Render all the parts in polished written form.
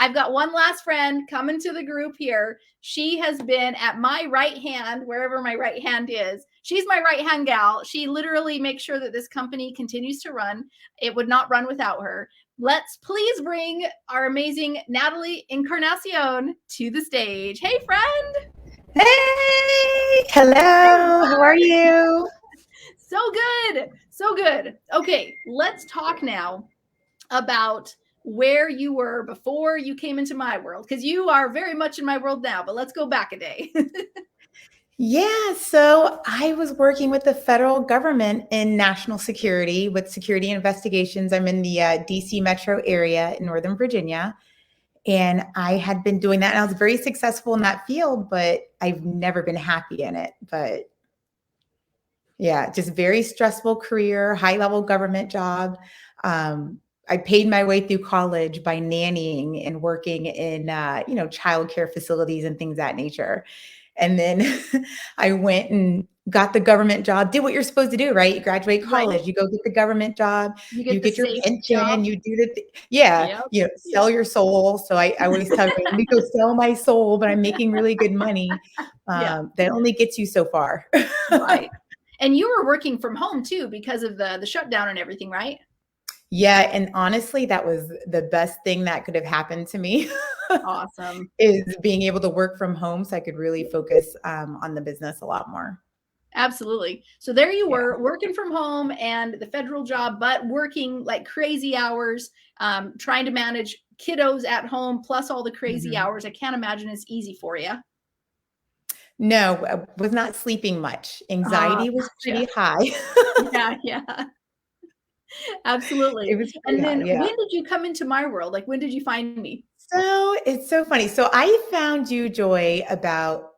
I've got one last friend coming to the group here. She has been at my right hand, wherever my right hand is. She's my right hand gal. She literally makes sure that this company continues to run. It would not run without her. Let's please bring our amazing Natalie Encarnacion to the stage. Hey, friend. Hey, hello. How are you? So good. So good. Okay, let's talk now about where you were before you came into my world, because you are very much in my world now, but let's go back a day. Yeah, so I was working with the federal government in national security with security investigations. I'm in the DC metro area in Northern Virginia, and I had been doing that, and I was very successful in that field, but I've never been happy in it. But yeah, just very stressful career, high level government job. I paid my way through college by nannying and working in, childcare facilities and things of that nature. And then I went and got the government job, did what you're supposed to do, right? You graduate Right. college, you go get the government job, You you get the get your safe pension, job. you do yeah, Yep. sell Yep. your soul. So I always tell you, let me go sell my soul, but I'm making really good money. Yeah. That only gets you so far. Right. And you were working from home too because of the shutdown and everything, right? Yeah, and honestly, that was the best thing that could have happened to me Awesome. is being able to work from home so I could really focus on the business a lot more. Absolutely. So there you Yeah. were working from home and the federal job, but working like crazy hours, trying to manage kiddos at home plus all the crazy Mhm. hours. I can't imagine it's easy for you. No, I was not sleeping much. Anxiety was Gotcha. pretty high. Yeah, yeah, absolutely. It was pretty And high, then yeah. when did you come into my world? Like, when did you find me? So it's so funny. So I found you, Joy, about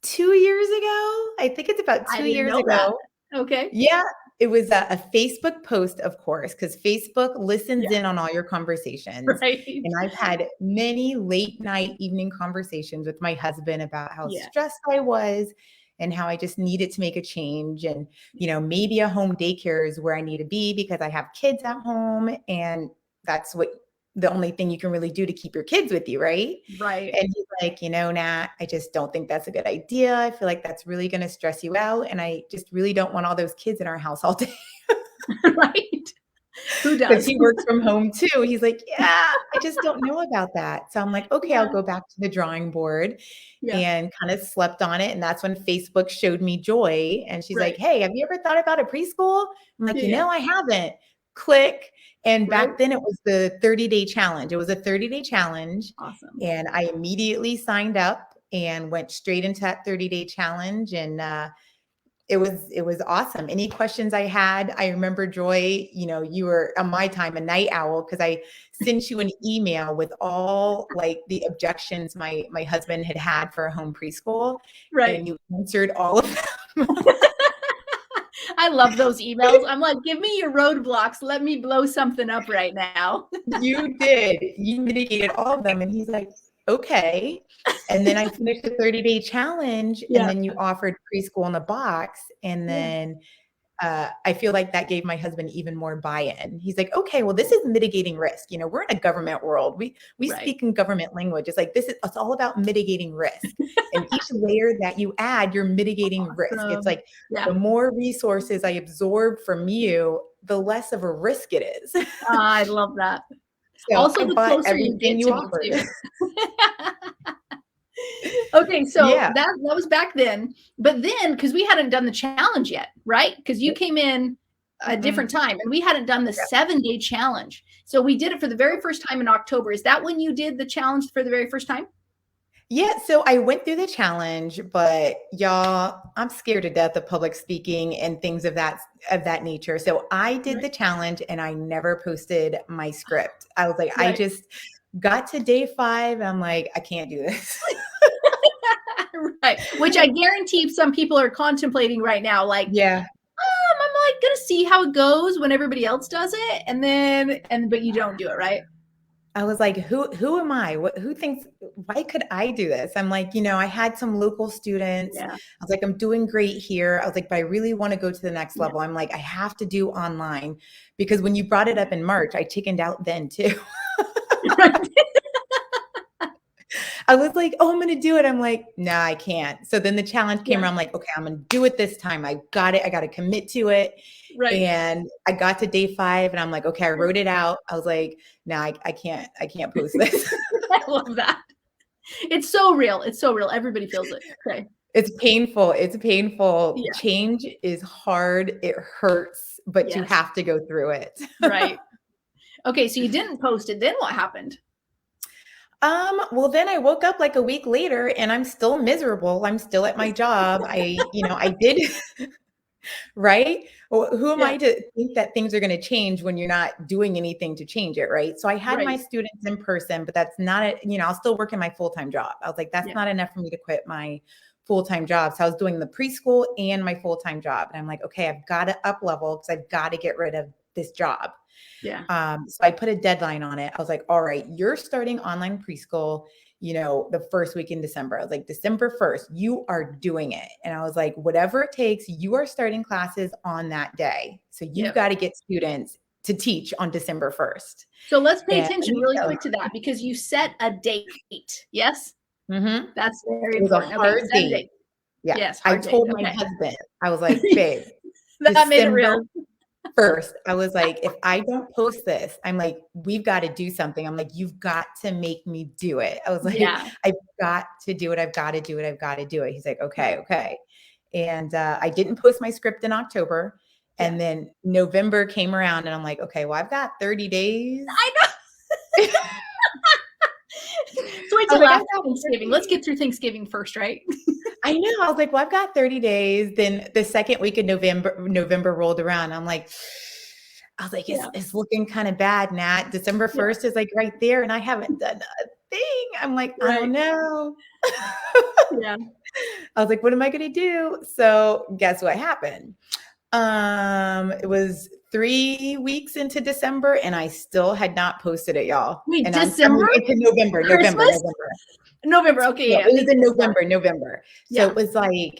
2 years ago. I think it's about I 2 didn't years know that. ago. Okay. Yeah, it was a Facebook post, of course, because Facebook listens Yeah. in on all your conversations. Right. And I've had many late night evening conversations with my husband about how Yeah. stressed I was and how I just needed to make a change. And, maybe a home daycare is where I need to be because I have kids at home. And that's what the only thing you can really do to keep your kids with you, right? Right. And he's like, Nat, I just don't think that's a good idea. I feel like that's really going to stress you out. And I just really don't want all those kids in our house all day Right. Who because does? he works from home too. He's like, yeah, I just don't know about that. So I'm like, okay, I'll Yeah. go back to the drawing board Yeah. and kind of slept on it. And that's when Facebook showed me Joy. And she's like, Right. hey, have you ever thought about a preschool? I'm like, Yeah. Yeah. I haven't. Click. And Right. back then it was the 30-day challenge. It was a 30-day challenge. Awesome. And I immediately signed up and went straight into that 30-day challenge. And it was awesome. Any questions I had, I remember, Joy, you were on my time a night owl because I sent you an email with all like the objections my husband had for a home preschool, Right. and you answered all of them. I love those emails. I'm like, give me your roadblocks. Let me blow something up right now. You did. You mitigated all of them. And he's like, okay. And then I finished the 30-day challenge, and Yeah. then you offered preschool in a box. And Yeah. then I feel like that gave my husband even more buy-in. He's like, okay, well, this is mitigating risk. We're in a government world. We Right. speak in government language. It's like it's all about mitigating risk. And each layer that you add, you're mitigating risk. It's like Yeah. the more resources I absorb from you, the less of a risk it is. I love that. So Also, I the bought closer you everything get you to me offered. too. Okay, so Yeah. that was back then. But then, because we hadn't done the challenge yet, right? Because you came in a Mm-mm. different time and we hadn't done the 7-day challenge. So we did it for the very first time in October. Is that when you did the challenge for the very first time? Yeah, so I went through the challenge, but y'all, I'm scared to death of public speaking and things of that nature. So I did Right. the challenge and I never posted my script. I was like, I Right. just got to day 5. I'm like, I can't do this. Right. Which I guarantee some people are contemplating right now, like, Yeah. I'm like gonna see how it goes when everybody else does it, but you don't do it, right? I was like, who am I? Who thinks, why could I do this? I'm like, I had some local students. Yeah. I was like, I'm doing great here. I was like, but I really want to go to the next Yeah. level. I'm like, I have to do online because when you brought it up in March, I chickened out then too. Right. I was like, oh, I'm going to do it. I'm like, nah, I can't. So then the challenge came Yeah. around. I'm like, okay, I'm going to do it this time. I got it. I got to commit to it. Right. And I got to day 5 and I'm like, okay, I wrote it out. I was like, nah, I can't post this. I love that. It's so real. It's so real. Everybody feels it. Okay. It's painful. It's painful. Yeah. Change is hard. It hurts, but you Yes. have to go through it. Right. Okay. So you didn't post it. Then what happened? Well, then I woke up like a week later and I'm still miserable. I'm still at my job. I did, right? Well, who am Yeah. I to think that things are going to change when you're not doing anything to change it, right? So I had my Right. students in person, but that's not it. I'll still work in my full-time job. I was like, that's Yeah. not enough for me to quit my full-time job. So I was doing the preschool and my full-time job. And I'm like, okay, I've got to up level because I've got to get rid of this job. Yeah. So I put a deadline on it. I was like, all right, you're starting online preschool, the first week in December. I was like, December 1st, you are doing it. And I was like, whatever it takes, you are starting classes on that day. So you've Yep. got to get students to teach on December 1st. So let's pay And attention really quick to that because you set a date. Yes. Mhm. That's very It was a important. Okay. hard Set a date. date. Yeah. Yes. I Hard date. told my Okay. husband, I was like, babe, That made it December real. 1st, I was like, if I don't post this, I'm like, we've got to do something. I'm like, you've got to make me do it. I was like, Yeah. I've got to do it. I've got to do it. I've got to do it. He's like, okay, okay. And I didn't post my script in October. And then November came around and I'm like, okay, well, I've got 30 days. I know. So wait I till was like, after Thanksgiving. Let's get through Thanksgiving first, right? I know. I was like, well, I've got 30 days. Then the second week of November rolled around. I was like, it's looking kind of bad, Nat. December 1st is like right there. And I haven't done a thing. I'm like, I don't know. Yeah. I was like, what am I going to do? So guess what happened? It was 3 weeks into December and I still had not posted it, y'all. Wait, And December? into November. November. Okay. Yeah, Yeah. it was in November. So Yeah.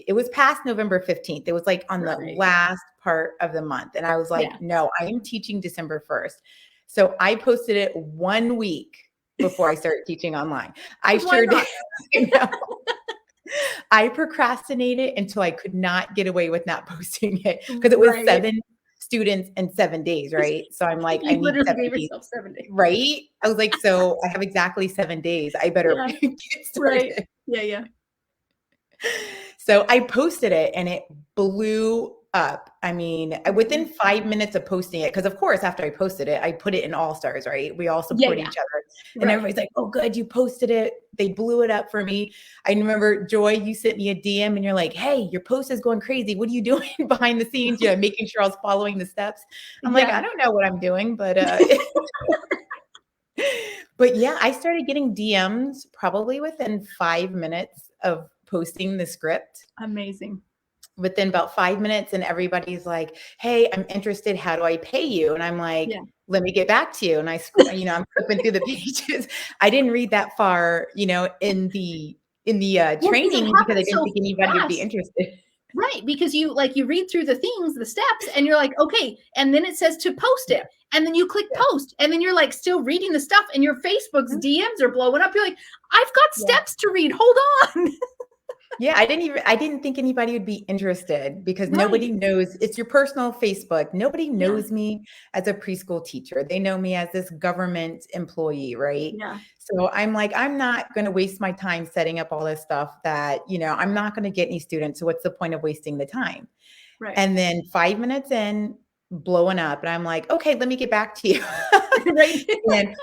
it was past November 15th. It was like on the last part of the month. And I was like, no, I am teaching December 1st. So I posted it 1 week before I started teaching online. I sure did. I procrastinated until I could not get away with not posting it because it was 7 students in 7 days, right? So I'm like, I You need literally 7 gave days. yourself 7 days. Right? I was like, so I have exactly 7 days. I better get started. Right. Yeah. So I posted it and it blew up. I mean, within 5 minutes of posting it, because of course, after I posted it, I put it in All Stars, right? We all support each other. And everybody's like, oh, good, you posted it. They blew it up for me. I remember, Joy, you sent me a DM and you're like, hey, your post is going crazy. What are you doing behind the scenes? Making sure I was following the steps. I'm like, I don't know what I'm doing, but but yeah, I started getting DMs probably within 5 minutes of posting the script. Amazing. Within about 5 minutes, and everybody's like, hey, I'm interested. How do I pay you? And I'm like, let me get back to you. And I'm flipping through the pages. I didn't read that far, in the training because I didn't think anybody would be interested. Right. Because you read through the things, the steps, and you're like, okay. And then it says to post it. And then you click post. And then you're like still reading the stuff and your Facebook's DMs are blowing up. You're like, I've got steps to read. Hold on. Yeah, I didn't think anybody would be interested because nobody knows. It's your personal Facebook. Nobody knows me as a preschool teacher. They know me as this government employee, right? Yeah. So I'm like, I'm not going to waste my time setting up all this stuff that, I'm not going to get any students. So what's the point of wasting the time? Right. And then 5 minutes in, blowing up. And I'm like, okay, let me get back to you. Right. And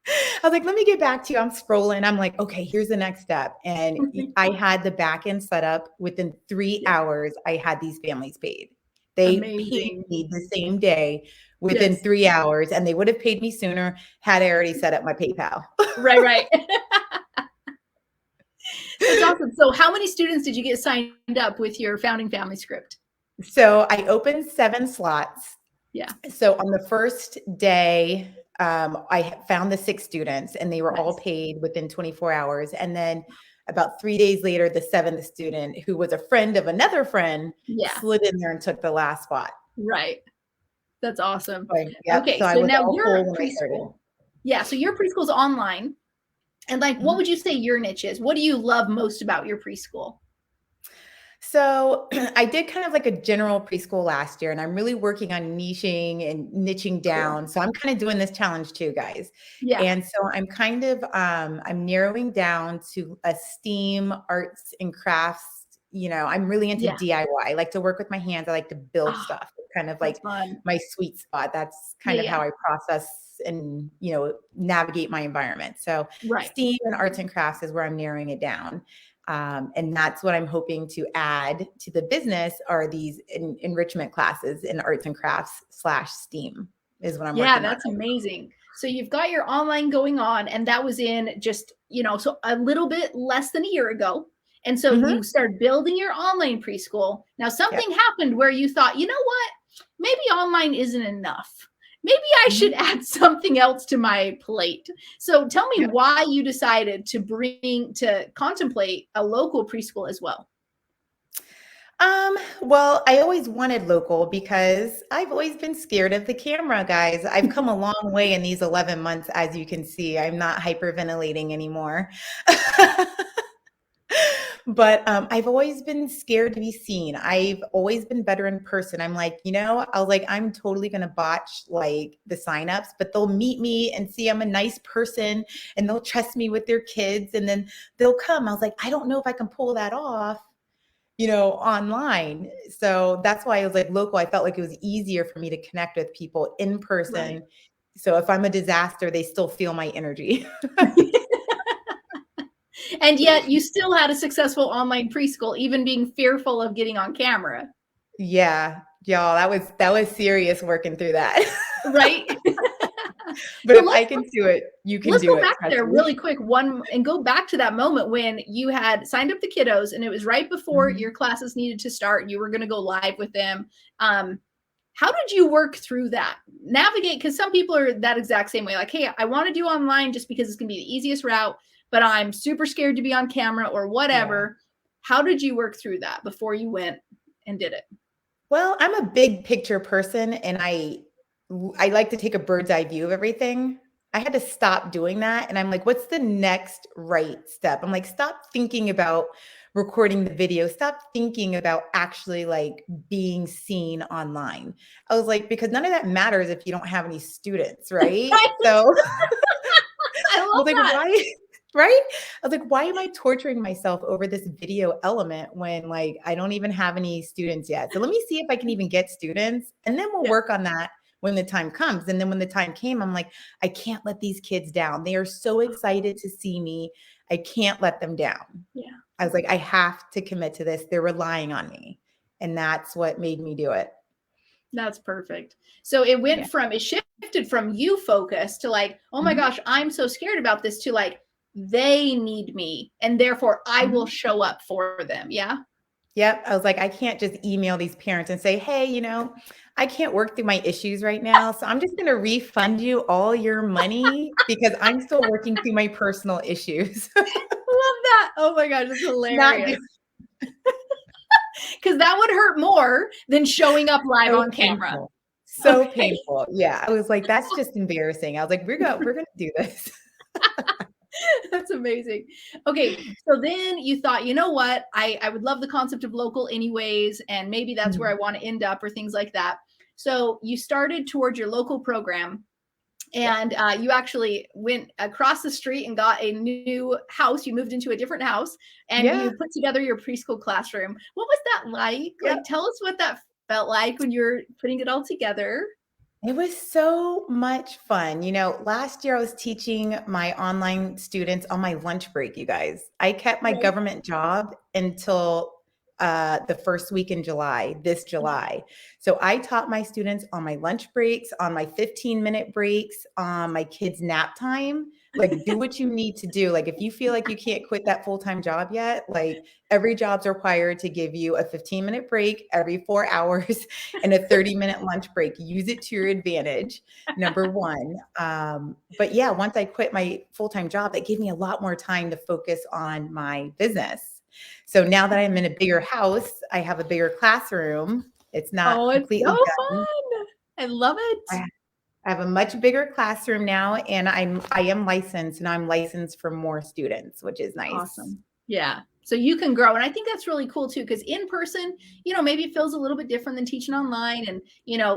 I was like, let me get back to you. I'm scrolling. I'm like, okay, here's the next step. And I had the back end set up. Within 3 hours, I had these families paid. They paid me the same day within 3 hours, and they would have paid me sooner had I already set up my PayPal. Right. That's awesome. So how many students did you get signed up with your Founding Family script? So I opened 7 slots. Yeah. So on the first day, I found the 6 students and they were all paid within 24 hours. And then about 3 days later, the 7th student, who was a friend of another friend, slid in there and took the last spot. Right. That's awesome. Okay. So now you're preschool. Yeah. So your preschool's online. And like, what would you say your niche is? What do you love most about your preschool? So I did kind of like a general preschool last year, and I'm really working on niching and niching Cool. down. So I'm kind of doing this challenge too, guys. Yeah. And so I'm kind of I'm narrowing down to a STEAM arts and crafts. I'm really into Yeah. DIY. I like to work with my hands. I like to build Oh, stuff. It's kind of that's like fun. my sweet spot. That's Yeah. kind of Yeah. how I process and navigate my environment. So Right. STEAM and arts and crafts is where I'm narrowing it down. And that's what I'm hoping to add to the business are these enrichment classes in arts and crafts / STEAM is what I'm Yeah, working on. that's amazing. So you've got your online going on, and that was in just, so a little bit less than a year ago. And so Mhm. you started building your online preschool. Now, Yep. something happened where you thought, you know what? Maybe online isn't enough. Maybe I should Mhm. add something else to my plate. So tell me Yep. why you decided to contemplate a local preschool as well. Well, I always wanted local because I've always been scared of the camera, guys. I've come a long way in these 11 months, as you can see. I'm not hyperventilating anymore. But I've always been scared to be seen. I've always been better in person. I'm like, I was like, I'm totally gonna botch like the signups, but they'll meet me and see I'm a nice person and they'll trust me with their kids and then they'll come. I was like, I don't know if I can pull that off, online. So that's why I was like local. I felt like it was easier for me to connect with people in Right. person. So if I'm a disaster, they still feel my energy. And yet you still had a successful online preschool, even being fearful of getting on camera. Yeah, y'all, that was serious working through that. Right? But So if I can do it, you can let's do go it, back trust there me. really quick and go back to that moment when you had signed up the kiddos and it was right before Mhm. your classes needed to start. You were going to go live with them. Um, how did you work through that? Navigate, because some people are that exact same way. Like, hey, I want to do online just because it's going to be the easiest route, but I'm super scared to be on camera or Yeah. whatever. How did you work through that before you went and did it? Well, I'm a big picture person and I like to take a bird's eye view of everything. I had to stop doing that and I'm like, what's the next right step? I'm like, stop thinking about recording the video. Stop thinking about actually like being seen online. I was like, because none of that matters if you don't have any students, right? Right? So I I was love like, that. why? Right? I was like, why am I torturing myself over this video element when like I don't even have any students yet? So let me see if I can even get students and then we'll Yeah. work on that when the time comes. And then when the time came, I'm like, I can't let these kids down. They are so excited to see me. I can't let them down. Yeah. I was like, I have to commit to this. They're relying on me. And that's what made me do it. That's perfect. So Yeah. it shifted from you focus to like, oh my Mhm. gosh, I'm so scared about this to like, they need me and therefore I will Mhm. show up for them. Yeah. Yep. I was like, I can't just email these parents and say, hey, I can't work through my issues right now. So I'm just going to refund you all your money because I'm still working through my personal issues. Love that. Oh my gosh, that's Not hilarious. do- Because that would hurt more than showing up live so on camera. painful. So Okay. painful. Yeah. I was like, that's just embarrassing. I was like, we're gonna do this. That's amazing. Okay, so then you thought, you know what? I would love the concept of local anyways, and maybe that's where I Mhm. want to end up or things like that. So you started towards your local program Yeah. and you actually went across the street and got a new house. You moved into a different house and Yeah. you put together your preschool classroom. What was that like? Yeah. Like, tell us what that felt like when you're putting it all together. It was so much fun. Last year I was teaching my online students on my lunch break, you guys. I kept my Right. government job until the first week in July, this July. So I taught my students on my lunch breaks, on my 15-minute breaks, on my kids' nap time. Like, do what you need to do. Like, if you feel like you can't quit that full-time job yet, like, every job's required to give you a 15-minute break every 4 hours and a 30-minute lunch break. Use it to your advantage, number one. But yeah, once I quit my full-time job, it gave me a lot more time to focus on my business. So now that I'm in a bigger house, I have a bigger classroom. It's not Oh, it's so completely done. fun. I love it. I have a much bigger classroom now, and I am licensed, and I'm licensed for more students, which is nice. Awesome. Yeah. So you can grow. And I think that's really cool too, because in person, maybe it feels a little bit different than teaching online. And,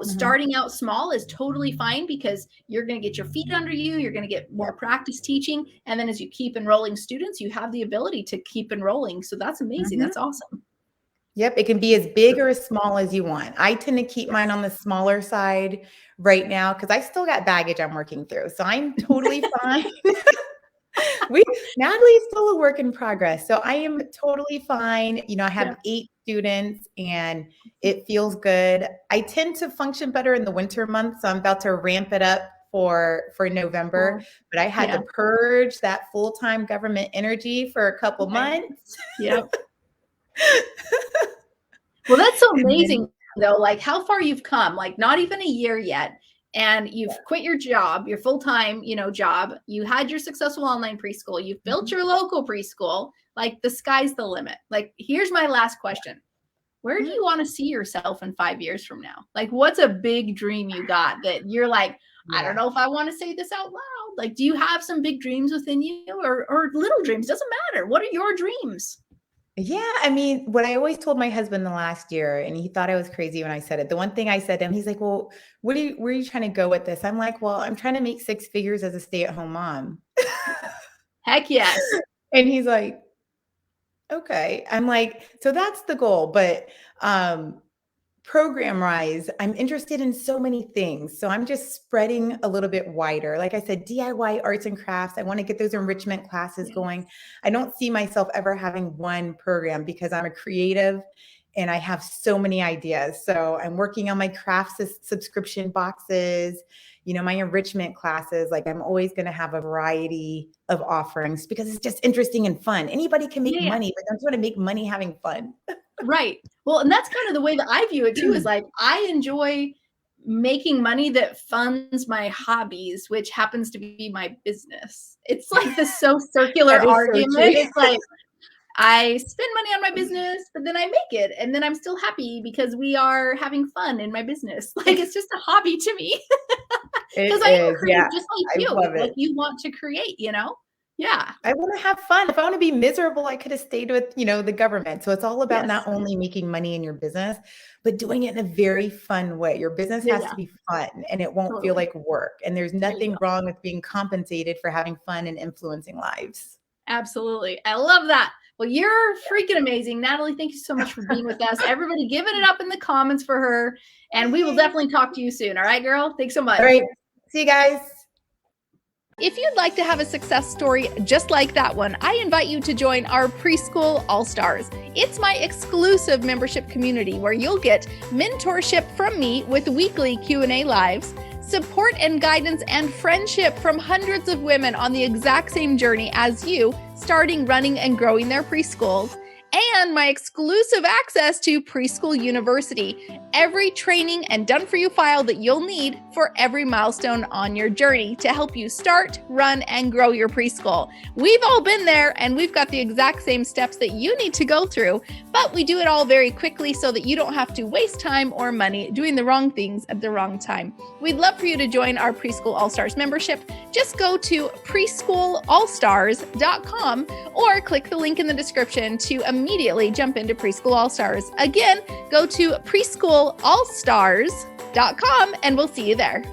starting out small is totally fine because you're going to get your feet under you. You're going to get more practice teaching. And then as you keep enrolling students, you have the ability to keep enrolling. So that's amazing. That's awesome. Yep. It can be as big or as small as you want. I tend to keep mine on the smaller side right now because I still got baggage I'm working through. So I'm totally fine. Natalie's still a work in progress. So I am totally fine. I have 8 students and it feels good. I tend to function better in the winter months. So I'm about to ramp it up for November, but I had to purge that full-time government energy for a couple months. Yep. Well, that's so amazing though. Like how far you've come, like not even a year yet. And you've quit your job, your full-time, job. You had your successful online preschool. You've built your local preschool. Like the sky's the limit. Like, here's my last question. Where do you want to see yourself in 5 years from now? Like, what's a big dream you got that you're like, I don't know if I want to say this out loud. Like, do you have some big dreams within you or little dreams? Doesn't matter. What are your dreams? Yeah, I mean, what I always told my husband the last year, and he thought I was crazy when I said it. The one thing I said to him, he's like, well, where are you trying to go with this? I'm like, well, I'm trying to make 6 figures as a stay-at-home mom. Heck yes. And he's like, okay. I'm like, so that's the goal. But program-wise, I'm interested in so many things. So I'm just spreading a little bit wider. Like I said, DIY arts and crafts. I want to get those enrichment classes going. I don't see myself ever having one program because I'm a creative and I have so many ideas. So I'm working on my crafts subscription boxes, my enrichment classes. Like I'm always going to have a variety of offerings because it's just interesting and fun. Anybody can make money, but I'm trying to make money having fun. Right. Well, and that's kind of the way that I view it too, is like, I enjoy making money that funds my hobbies, which happens to be my business. It's like this so circular argument. So it's like, I spend money on my business, but then I make it. And then I'm still happy because we are having fun in my business. Like, it's just a hobby to me. Because I am creative, just like you. Like you want to create, Yeah. I want to have fun. If I want to be miserable, I could have stayed with, the government. So it's all about not only making money in your business, but doing it in a very fun way. Your business has to be fun and it won't feel like work. And there's nothing wrong with being compensated for having fun and influencing lives. Absolutely. I love that. Well, you're freaking amazing. Natalie, thank you so much for being with us. Everybody giving it up in the comments for her. And we will definitely talk to you soon. All right, girl? Thanks so much. All right. See you guys. If you'd like to have a success story just like that one, I invite you to join our Preschool All-Stars. It's my exclusive membership community where you'll get mentorship from me with weekly Q&A lives, support and guidance and friendship from hundreds of women on the exact same journey as you, starting, running, and growing their preschools, and my exclusive access to Preschool University, every training and done-for-you file that you'll need for every milestone on your journey to help you start, run, and grow your preschool. We've all been there, and we've got the exact same steps that you need to go through, but we do it all very quickly so that you don't have to waste time or money doing the wrong things at the wrong time. We'd love for you to join our Preschool All-Stars membership. Just go to preschoolallstars.com or click the link in the description to immediately jump into Preschool All-Stars. Again, go to preschoolallstars.com and we'll see you there.